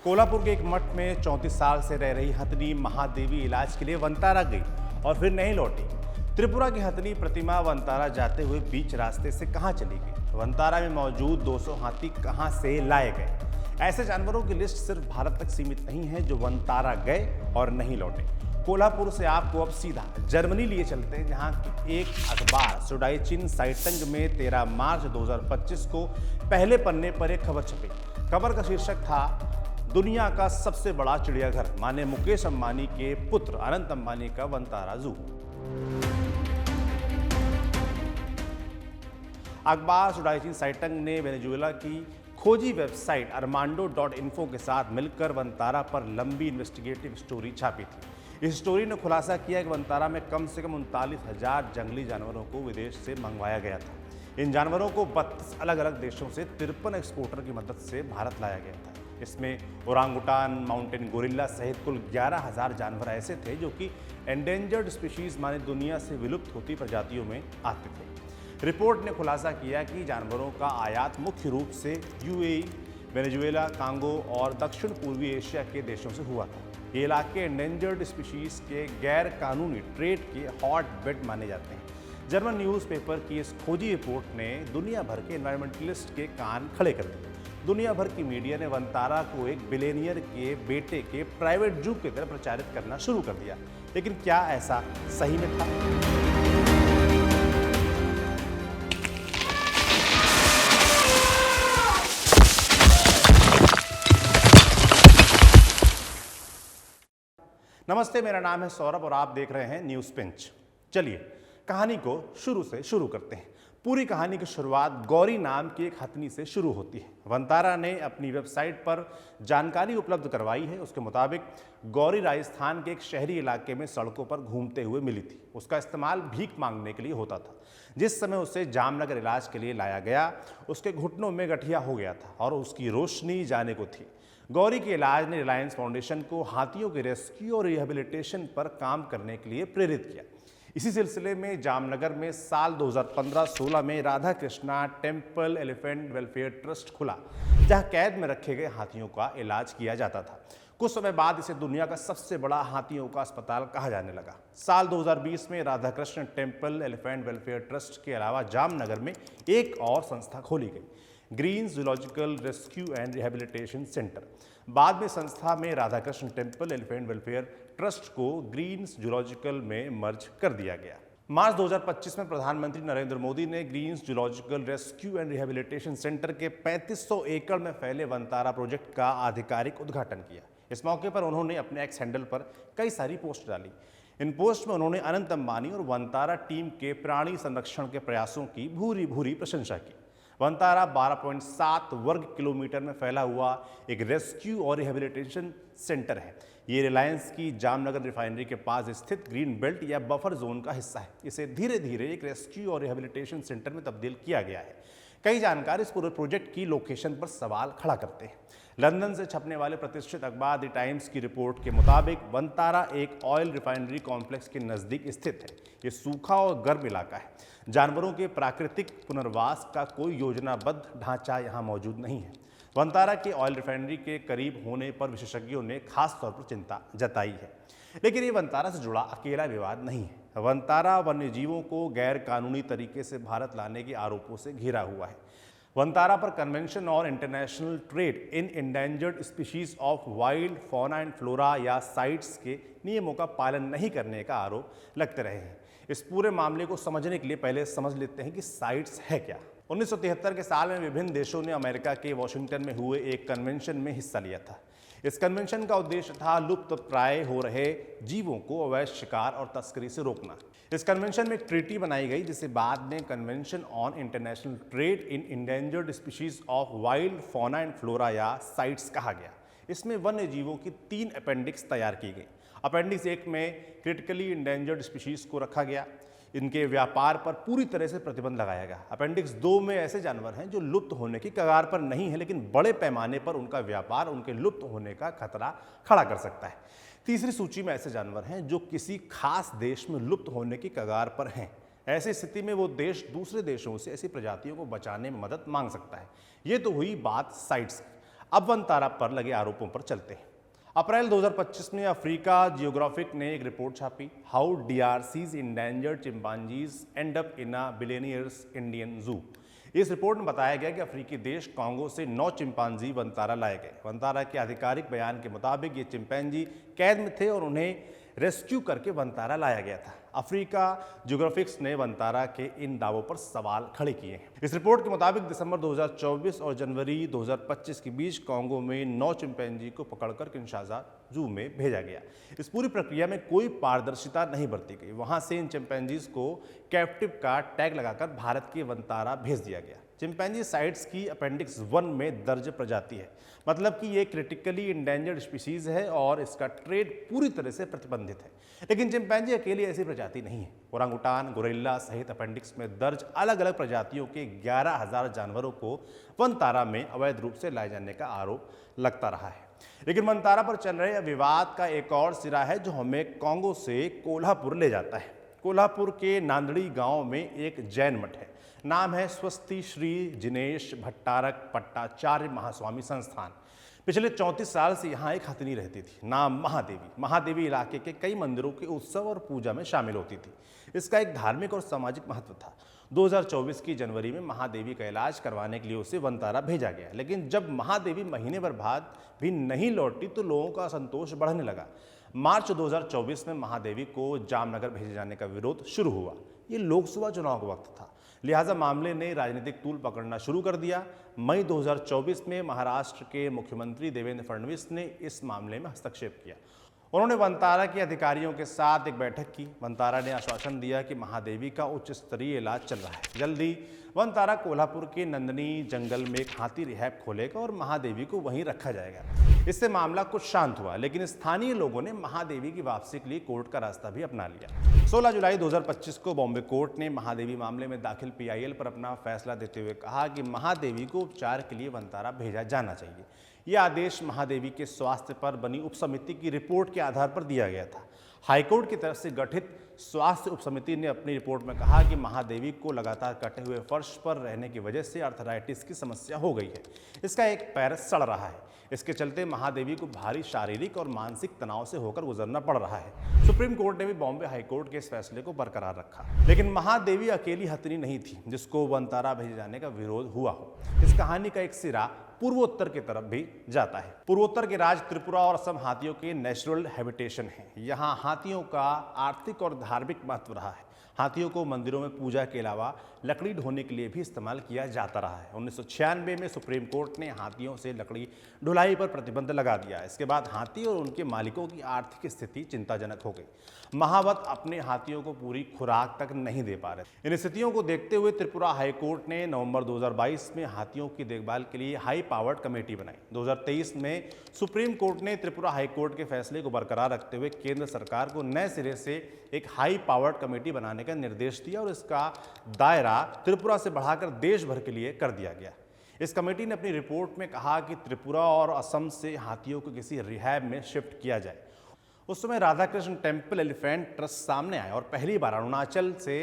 कोल्हापुर के एक मठ में 34 साल से रह रही हथनी महादेवी इलाज के लिए वनतारा गई और फिर नहीं लौटी। त्रिपुरा की हथनी प्रतिमा वनतारा जाते हुए बीच रास्ते से कहां चली गई? वनतारा में मौजूद 200 हाथी कहां से लाए गए? ऐसे जानवरों की लिस्ट सिर्फ भारत तक सीमित नहीं है जो वनतारा गए और नहीं लौटे। कोल्हापुर से आपको अब सीधा जर्मनी लिए चलते हैं, जहां की एक अखबार सुडाइचिन साइटंग में 13 मार्च 2025 को पहले पन्ने पर एक खबर छपी। खबर का शीर्षक था, दुनिया का सबसे बड़ा चिड़ियाघर माने मुकेश अंबानी के पुत्र अनंत अंबानी का वनतारा जू। अखबार सुडाइचिन साइटंग ने वेनेजुएला की खोजी वेबसाइट armando.info के साथ मिलकर वनतारा पर लंबी इन्वेस्टिगेटिव स्टोरी छापी थी। इस स्टोरी ने खुलासा किया कि वनतारा में कम से कम 39,000 जंगली जानवरों को विदेश से मंगवाया गया था। इन जानवरों को 32 अलग अलग देशों से 53 एक्सपोर्टर की मदद से भारत लाया गया था। इसमें ओरांगुटान, माउंटेन गोरिल्ला सहित कुल 11,000 जानवर ऐसे थे जो कि एंडेंजर्ड स्पीशीज माने दुनिया से विलुप्त होती प्रजातियों में आते थे। रिपोर्ट ने खुलासा किया कि जानवरों का आयात मुख्य रूप से यूएई, वेनेजुएला, कांगो और दक्षिण पूर्वी एशिया के देशों से हुआ था। ये इलाके एंडेंजर्ड स्पीशीज के गैर कानूनी ट्रेड के हॉटबेड माने जाते हैं। जर्मन न्यूज़पेपर की इस खोजी रिपोर्ट ने दुनिया भर के एनवायरमेंटलिस्ट के कान खड़े कर दिए। दुनिया भर की मीडिया ने वनतारा को एक बिलियनियर के बेटे के प्राइवेट जू की तरह प्रचारित करना शुरू कर दिया। लेकिन क्या ऐसा सही में था? नमस्ते, मेरा नाम है सौरभ और आप देख रहे हैं न्यूज़ पिंच। चलिए कहानी को शुरू से शुरू करते हैं। पूरी कहानी की शुरुआत गौरी नाम की एक हथनी से शुरू होती है। वनतारा ने अपनी वेबसाइट पर जानकारी उपलब्ध करवाई है। उसके मुताबिक गौरी राजस्थान के एक शहरी इलाके में सड़कों पर घूमते हुए मिली थी। उसका इस्तेमाल भीख मांगने के लिए होता था। जिस समय उसे जामनगर इलाज के लिए लाया गया, उसके घुटनों में गठिया हो गया था और उसकी रोशनी जाने को थी। गौरी के इलाज ने रिलायंस फाउंडेशन को हाथियों के रेस्क्यू और रिहेबिलिटेशन पर काम करने के लिए प्रेरित किया। इसी सिलसिले में जामनगर में साल 2015-16 में Radha Krishna temple Elephant Welfare trust खुला, जहां कैद में रखे गए हाथियों का इलाज किया जाता था। कुछ समय बाद इसे दुनिया का सबसे बड़ा हाथियों का अस्पताल कहा जाने लगा। साल 2020 में Radha Krishna Temple Elephant Welfare Trust के अलावा जामनगर में एक और संस्था खोली गई, Greens Zoological Rescue and Rehabilitation Centre. बाद में संस्था में Radhakrishna Temple Elephant Welfare Trust को ग्रीन्स जूलॉजिकल में मर्ज कर दिया गया। मार्च 2025 में प्रधानमंत्री नरेंद्र मोदी ने Greens Zoological Rescue and Rehabilitation Centre के 3500 एकड़ में फैले वनतारा प्रोजेक्ट का आधिकारिक उद्घाटन किया। इस मौके पर उन्होंने अपने एक्स हैंडल पर कई सारी पोस्ट डाली। इन पोस्ट में उन्होंने अनंत अंबानी और वनतारा टीम के प्राणी संरक्षण के प्रयासों की भूरी भूरी प्रशंसा की। वनतारा 12.7 वर्ग किलोमीटर में फैला हुआ एक रेस्क्यू और रिहेबिलिटेशन सेंटर है। ये रिलायंस की जामनगर रिफाइनरी के पास स्थित ग्रीन बेल्ट या बफर जोन का हिस्सा है। इसे धीरे धीरे एक रेस्क्यू और रिहेबिलिटेशन सेंटर में तब्दील किया गया है। कई जानकार इस पूरे प्रोजेक्ट की लोकेशन पर सवाल खड़ा करते हैं। लंदन से छपने वाले प्रतिष्ठित अखबार द टाइम्स की रिपोर्ट के मुताबिक वनतारा एक ऑयल रिफाइनरी कॉम्प्लेक्स के नज़दीक स्थित है। ये सूखा और गर्म इलाका है। जानवरों के प्राकृतिक पुनर्वास का कोई योजनाबद्ध ढांचा यहाँ मौजूद नहीं है। वनतारा के ऑयल रिफाइनरी के करीब होने पर विशेषज्ञों ने खास तौर पर चिंता जताई है। लेकिन ये वनतारा से जुड़ा अकेला विवाद नहीं है। वनतारा वन्यजीवों को गैर कानूनी तरीके से भारत लाने के आरोपों से घिरा हुआ है। वनतारा पर कन्वेंशन और international trade in endangered species of wild fauna and flora या साइट्स के नियमों का पालन नहीं करने का आरोप लगते रहे हैं। इस पूरे मामले को समझने के लिए पहले समझ लेते हैं कि साइट्स है क्या। 1973 के साल में विभिन्न देशों ने अमेरिका के वॉशिंगटन में हुए एक कन्वेंशन में हिस्सा लिया था। इस कन्वेंशन का उद्देश्य था लुप्त प्राय हो रहे जीवों को अवैध शिकार और तस्करी से रोकना। इस कन्वेंशन में एक ट्रीटी बनाई गई जिसे बाद में convention on international trade in endangered species of wild fauna and flora या साइट्स कहा गया। इसमें वन्य जीवों की 3 अपेंडिक्स तैयार की गई। अपेंडिक्स 1 में क्रिटिकली इंडेंजर्ड स्पीशीज को रखा गया। इनके व्यापार पर पूरी तरह से प्रतिबंध लगाया गया। अपेंडिक्स 2 में ऐसे जानवर हैं जो लुप्त होने की कगार पर नहीं है, लेकिन बड़े पैमाने पर उनका व्यापार उनके लुप्त होने का खतरा खड़ा कर सकता है। तीसरी सूची में ऐसे जानवर हैं जो किसी खास देश में लुप्त होने की कगार पर हैं। ऐसी स्थिति में वो देश दूसरे देशों से ऐसी प्रजातियों को बचाने में मदद मांग सकता है। ये तो हुई बात साइट्स की। अब वनतारा पर लगे आरोपों पर चलते हैं। अप्रैल 2025 में अफ्रीका जियोग्राफिक ने एक रिपोर्ट छापी, how DRC's endangered chimpanzees and up in a billionaires Indian जू। इस रिपोर्ट में बताया गया कि अफ्रीकी देश कांगो से 9 चिंपांजी वनतारा लाए गए। वनतारा के आधिकारिक बयान के मुताबिक ये चिंपैंजी कैद में थे और उन्हें रेस्क्यू करके वनतारा लाया गया था। अफ्रीका जियोग्राफिक्स ने वनतारा के इन दावों पर सवाल खड़े किए हैं। इस रिपोर्ट के मुताबिक दिसंबर 2024 और जनवरी 2025 के बीच कांगो में 9 चिंपैंजी को पकड़कर किंशासा जू में भेजा गया। इस पूरी प्रक्रिया में कोई पारदर्शिता नहीं बरती गई। वहां से इन चिंपैंजीज को कैप्टिव का टैग लगाकर भारत के वनतारा भेज दिया गया। चिंपैंजी साइट्स की अपेंडिक्स 1 में दर्ज प्रजाति है, मतलब कि ये क्रिटिकली इंडेंजर्ड स्पीशीज है और इसका ट्रेड पूरी तरह से प्रतिबंधित है। लेकिन चिंपैंजी अकेली ऐसी प्रजाति नहीं है। ओरांगुटान, गोरिल्ला सहित अपेंडिक्स में दर्ज अलग अलग प्रजातियों के 11,000 जानवरों को वनतारा में अवैध रूप से लाए जाने का आरोप लगता रहा है। लेकिन वनतारा पर चल रहे विवाद का एक और सिरा है जो हमें कांगो से कोल्हापुर ले जाता है। कोल्हापुर के नांदड़ी गांव में एक जैन मठ है। नाम है स्वस्ति श्री जिनेश भट्टारक पट्टाचार्य महास्वामी संस्थान। पिछले 34 साल से यहाँ एक हथनी रहती थी, नाम महादेवी। महादेवी इलाके के कई मंदिरों के उत्सव और पूजा में शामिल होती थी। इसका एक धार्मिक और सामाजिक महत्व था। 2024 की जनवरी में महादेवी का इलाज करवाने के लिए उसे वनतारा भेजा गया, लेकिन जब महादेवी महीने भर बाद भी नहीं लौटी तो लोगों का असंतोष बढ़ने लगा। मार्च 2024 में महादेवी को जामनगर भेजे जाने का विरोध शुरू हुआ। ये लोकसभा चुनाव का वक्त था, लिहाजा मामले ने राजनीतिक तूल पकड़ना शुरू कर दिया। मई 2024 में महाराष्ट्र के मुख्यमंत्री देवेंद्र फडणवीस ने इस मामले में हस्तक्षेप किया। उन्होंने वनतारा के अधिकारियों के साथ एक बैठक की। वनतारा ने आश्वासन दिया कि महादेवी का उच्च स्तरीय इलाज चल रहा है। जल्दी वनतारा कोल्हापुर के नंदनी जंगल में एक हाथी रिहैब खोलेगा और महादेवी को वहीं रखा जाएगा। इससे मामला कुछ शांत हुआ, लेकिन स्थानीय लोगों ने महादेवी की वापसी के लिए कोर्ट का रास्ता भी अपना लिया। 16 जुलाई 2025 को बॉम्बे कोर्ट ने महादेवी मामले में दाखिल PIL पर अपना फैसला देते हुए कहा कि महादेवी को उपचार के लिए वनतारा भेजा जाना चाहिए। यह आदेश महादेवी के स्वास्थ्य पर बनी उपसमिति की रिपोर्ट के आधार पर दिया गया था। हाईकोर्ट की तरफ से गठित स्वास्थ्य उपसमिति ने अपनी रिपोर्ट में कहा कि महादेवी को लगातार कटे हुए फर्श पर रहने की वजह से अर्थराइटिस की समस्या हो गई है। इसका एक पैर सड़ रहा है। इसके चलते महादेवी को भारी शारीरिक और मानसिक तनाव से होकर गुजरना पड़ रहा है। सुप्रीम कोर्ट ने भी बॉम्बे हाईकोर्ट के इस फैसले को बरकरार रखा। लेकिन महादेवी अकेली हथनी नहीं थी जिसको वनतारा भेजे जाने का विरोध हुआ हो। इस कहानी का एक सिरा पूर्वोत्तर की तरफ भी जाता है। पूर्वोत्तर के राज्य त्रिपुरा और असम हाथियों के नेचुरल हैबिटेशन है। यहाँ हाथियों का आर्थिक और धार्मिक महत्व रहा है। हाथियों को मंदिरों में पूजा के अलावा लकड़ी ढोने के लिए भी इस्तेमाल किया जाता रहा है। 1996 में सुप्रीम कोर्ट ने हाथियों से लकड़ी ढुलाई पर प्रतिबंध लगा दिया। इसके बाद हाथी और उनके मालिकों की आर्थिक स्थिति चिंताजनक हो गई। महावत अपने हाथियों को पूरी खुराक तक नहीं दे पा रहे। इन स्थितियों को देखते हुए त्रिपुरा हाईकोर्ट ने नवंबर 2022 में हाथियों की देखभाल के लिए हाई पावर्ड कमेटी बनाई। 2023 में सुप्रीम कोर्ट ने त्रिपुरा हाईकोर्ट के फैसले को बरकरार रखते हुए केंद्र सरकार को नए सिरे से एक हाई पावर्ड कमेटी बनाने का निर्देश दिया और इसका दायरा त्रिपुरा से बढ़ाकर देश भर के लिए कर दिया गया। इस कमेटी ने अपनी रिपोर्ट में कहा कि त्रिपुरा और असम से हाथियों को किसी रिहैब में शिफ्ट किया जाए। उस समय राधाकृष्ण टेम्पल एलिफेंट ट्रस्ट सामने आया और पहली बार अरुणाचल से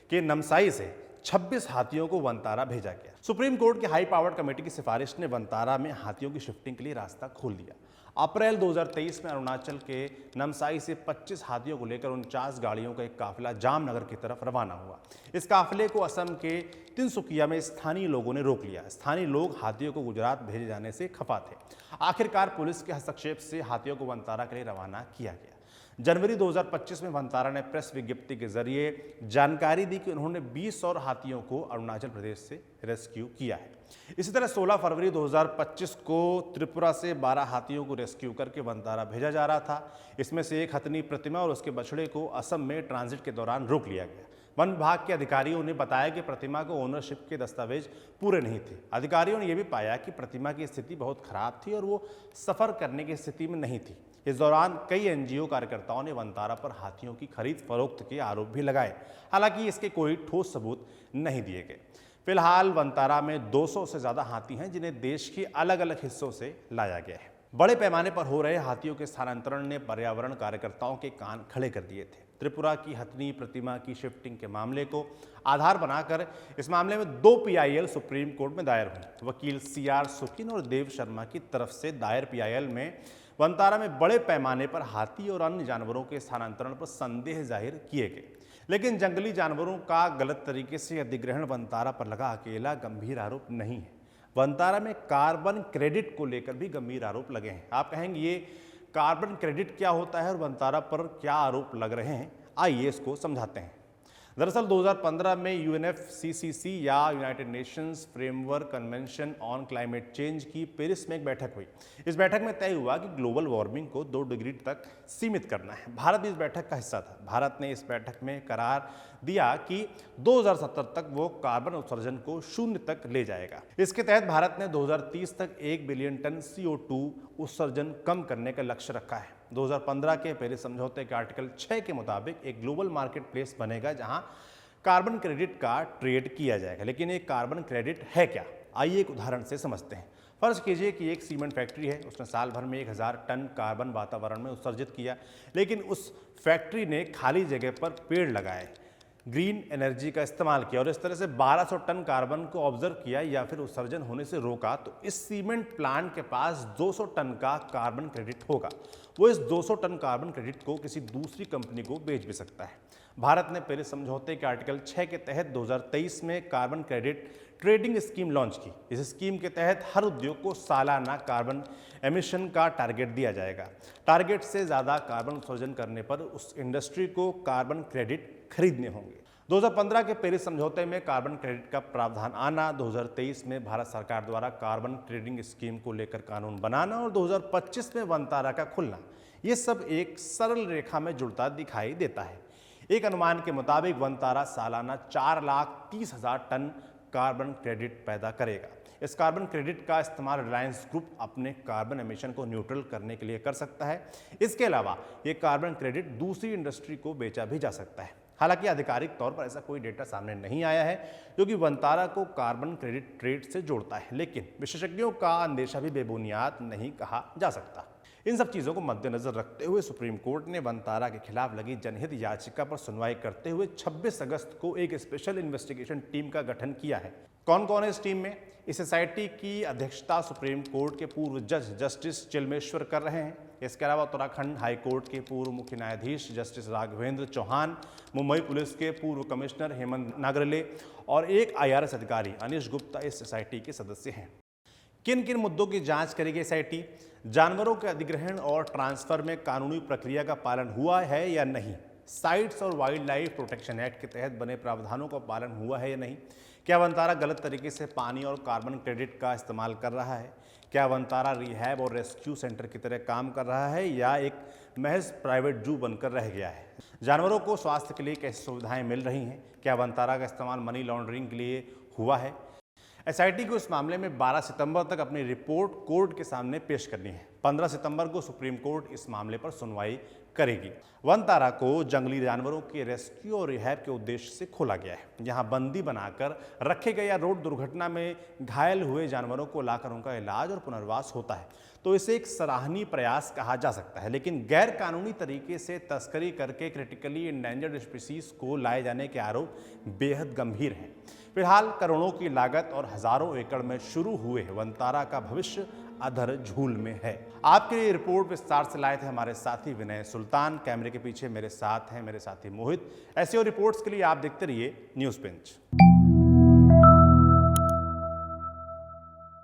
के नमसाई से 26 हाथियों को वनतारा भेजा गया। सुप्रीम कोर्ट की हाई पावर्ड कमेटी की सिफारिश ने वनतारा में हाथियों की शिफ्टिंग के लिए रास्ता खोल दिया। अप्रैल 2023 में अरुणाचल के नमसाई से 25 हाथियों को लेकर 49 गाड़ियों का एक काफिला जामनगर की तरफ रवाना हुआ। इस काफिले को असम के तिनसुकिया में स्थानीय लोगों ने रोक लिया। स्थानीय लोग हाथियों को गुजरात भेजे जाने से खफा थे। आखिरकार पुलिस के हस्तक्षेप से हाथियों को वनतारा के लिए रवाना किया गया। जनवरी 2025 में वनतारा ने प्रेस विज्ञप्ति के जरिए जानकारी दी कि उन्होंने 20 और हाथियों को अरुणाचल प्रदेश से रेस्क्यू किया है। इसी तरह 16 फरवरी 2025 को त्रिपुरा से 12 हाथियों को रेस्क्यू करके वनतारा भेजा जा रहा था। इसमें से एक हथनी प्रतिमा और उसके बछड़े को असम में ट्रांजिट के दौरान रोक लिया गया। वन विभाग के अधिकारियों ने बताया कि प्रतिमा को ओनरशिप के दस्तावेज पूरे नहीं थे। अधिकारियों ने यह भी पाया कि प्रतिमा की स्थिति बहुत खराब थी और वो सफर करने की स्थिति में नहीं थी। इस दौरान कई NGO कार्यकर्ताओं ने वनतारा पर हाथियों की खरीद फरोख्त के आरोप भी लगाए। हालांकि इसके कोई ठोस सबूत नहीं दिए गए। फिलहाल वनतारा में 200 से ज्यादा हाथी हैं जिन्हें देश के अलग अलग हिस्सों से लाया गया है। बड़े पैमाने पर हो रहे हाथियों के स्थानांतरण ने पर्यावरण कार्यकर्ताओं के कान खड़े कर दिए थे। त्रिपुरा की हथनी प्रतिमा की शिफ्टिंग के मामले को आधार बनाकर इस मामले में 2 PIL सुप्रीम कोर्ट में दायर हुई। वकील CR सुकिन और देव शर्मा की तरफ से दायर PIL में वनतारा में बड़े पैमाने पर हाथी और अन्य जानवरों के स्थानांतरण पर संदेह जाहिर किए गए, लेकिन जंगली जानवरों का गलत तरीके से अधिग्रहण वनतारा पर लगा अकेला गंभीर आरोप नहीं है। वनतारा में कार्बन क्रेडिट को लेकर भी गंभीर आरोप लगे हैं। आप कहेंगे ये कार्बन क्रेडिट क्या होता है और वनतारा पर क्या आरोप लग रहे हैं, आइए इसको समझाते हैं। दरअसल 2015 में UNFCCC या United Nations framework convention on climate change की पेरिस में एक बैठक हुई। इस बैठक में तय हुआ कि ग्लोबल वार्मिंग को 2 डिग्री तक सीमित करना है। भारत भी इस बैठक का हिस्सा था। भारत ने इस बैठक में करार दिया कि 2070 तक वो कार्बन उत्सर्जन को 0 तक ले जाएगा। इसके तहत भारत ने 2030 तक 1 बिलियन टन CO2 उत्सर्जन कम करने का लक्ष्य रखा है। 2015 के पेरिस समझौते के आर्टिकल 6 के मुताबिक एक ग्लोबल मार्केट प्लेस बनेगा जहां कार्बन क्रेडिट का ट्रेड किया जाएगा। लेकिन एक कार्बन क्रेडिट है क्या, आइए एक उदाहरण से समझते हैं। फर्ज कीजिए कि एक सीमेंट फैक्ट्री है, उसने साल भर में 1000 टन कार्बन वातावरण में उत्सर्जित किया, लेकिन उस फैक्ट्री ने खाली जगह पर पेड़ लगाए, ग्रीन एनर्जी का इस्तेमाल किया और इस तरह से 1200 टन कार्बन को ऑब्जर्व किया या फिर उत्सर्जन होने से रोका, तो इस सीमेंट प्लांट के पास 200 टन का कार्बन क्रेडिट होगा। वो इस 200 टन कार्बन क्रेडिट को किसी दूसरी कंपनी को बेच भी सकता है। भारत ने पेरिस समझौते के आर्टिकल 6 के तहत 2023 में carbon credit trading scheme launch की। इस स्कीम के तहत हर उद्योग को सालाना कार्बन एमिशन का टारगेट दिया जाएगा। टारगेट से ज़्यादा कार्बन उत्सर्जन करने पर उस इंडस्ट्री को कार्बन क्रेडिट खरीदने होंगे। 2015 के पेरिस समझौते में कार्बन क्रेडिट का प्रावधान आना, 2023 में भारत सरकार द्वारा कार्बन ट्रेडिंग स्कीम को लेकर कानून बनाना और 2025 में वनतारा का खुलना, ये सब एक सरल रेखा में जुड़ता दिखाई देता है। एक अनुमान के मुताबिक वनतारा सालाना 4,30,000 टन कार्बन क्रेडिट पैदा करेगा। इस कार्बन क्रेडिट का इस्तेमाल रिलायंस ग्रुप अपने कार्बन एमिशन को न्यूट्रल करने के लिए कर सकता है। इसके अलावा ये कार्बन क्रेडिट दूसरी इंडस्ट्री को बेचा भी जा सकता है। हालांकि आधिकारिक तौर पर ऐसा कोई डेटा सामने नहीं आया है जो कि वनतारा को कार्बन क्रेडिट ट्रेड से जोड़ता है, लेकिन विशेषज्ञों का अंदेशा भी बेबुनियाद नहीं कहा जा सकता। इन सब चीज़ों को मद्देनजर रखते हुए सुप्रीम कोर्ट ने वनतारा के खिलाफ लगी जनहित याचिका पर सुनवाई करते हुए 26 अगस्त को एक स्पेशल इन्वेस्टिगेशन टीम का गठन किया है। कौन कौन है इस टीम में? इस एसआईटी की अध्यक्षता सुप्रीम कोर्ट के पूर्व जज जस्टिस चिलमेश्वर कर रहे हैं। इसके अलावा उत्तराखंड हाई कोर्ट के पूर्व मुख्य न्यायाधीश जस्टिस राघवेंद्र चौहान, मुंबई पुलिस के पूर्व कमिश्नर हेमंत नागरले और एक IRS अधिकारी अनिश गुप्ता इस एसआईटी के सदस्य हैं। किन किन मुद्दों की जांच करेगी एसआईटी? जानवरों के अधिग्रहण और ट्रांसफर में कानूनी प्रक्रिया का पालन हुआ है या नहीं, साइट्स और वाइल्ड लाइफ प्रोटेक्शन एक्ट के तहत बने प्रावधानों का पालन हुआ है या नहीं, क्या वनतारा गलत तरीके से पानी और कार्बन क्रेडिट का इस्तेमाल कर रहा है, क्या वनतारा रिहैब और रेस्क्यू सेंटर की तरह काम कर रहा है या एक महज प्राइवेट जू बनकर रह गया है, जानवरों को स्वास्थ्य के लिए कैसी सुविधाएं मिल रही हैं, क्या वनतारा का इस्तेमाल मनी लॉन्ड्रिंग के लिए हुआ है। एसआईटी को इस मामले में 12 सितंबर तक अपनी रिपोर्ट कोर्ट के सामने पेश करनी है। 15 सितंबर को सुप्रीम कोर्ट इस मामले पर सुनवाई करेगी। वनतारा को जंगली जानवरों के रेस्क्यू और रिहैब के उद्देश्य से खोला गया है। यहाँ बंदी बनाकर रखे गए या रोड दुर्घटना में घायल हुए जानवरों को लाकर उनका इलाज और पुनर्वास होता है, तो इसे एक सराहनीय प्रयास कहा जा सकता है। लेकिन गैर कानूनी तरीके से तस्करी करके क्रिटिकली इंडेंजर्ड स्पीसीज को लाए जाने के आरोप बेहद गंभीर हैं। फिलहाल करोड़ों की लागत और हजारों एकड़ में शुरू हुए वनतारा का भविष्य अधर झूल में है। आपके लिए रिपोर्ट विस्तार से लाए थे हमारे साथी विनय सुल्तान। कैमरे के पीछे मेरे साथ हैं मेरे साथी मोहित। ऐसी और रिपोर्ट्स के लिए आप देखते रहिए न्यूज़ पिंच।